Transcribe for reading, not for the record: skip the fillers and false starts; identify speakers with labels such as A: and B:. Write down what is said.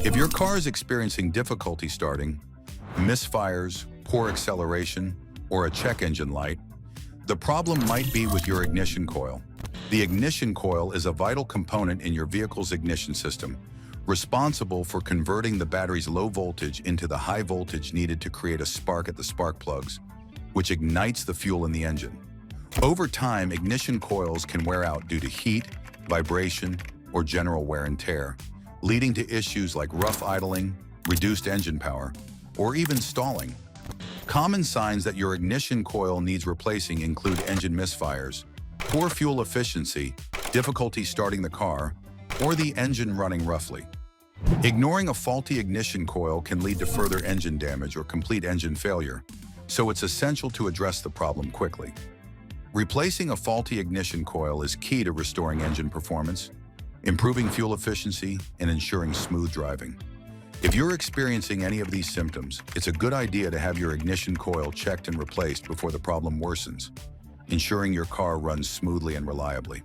A: If your car is experiencing difficulty starting, misfires, poor acceleration, or a check engine light, the problem might be with your ignition coil. The ignition coil is a vital component in your vehicle's ignition system, responsible for converting the battery's low voltage into the high voltage needed to create a spark at the spark plugs, which ignites the fuel in the engine. Over time, ignition coils can wear out due to heat, vibration, or general wear and tear, leading to issues like rough idling, reduced engine power, or even stalling. Common signs that your ignition coil needs replacing include engine misfires, poor fuel efficiency, difficulty starting the car, or the engine running roughly. Ignoring a faulty ignition coil can lead to further engine damage or complete engine failure, so it's essential to address the problem quickly. Replacing a faulty ignition coil is key to restoring engine performance, improving fuel efficiency, and ensuring smooth driving. If you're experiencing any of these symptoms, it's a good idea to have your ignition coil checked and replaced before the problem worsens, ensuring your car runs smoothly and reliably.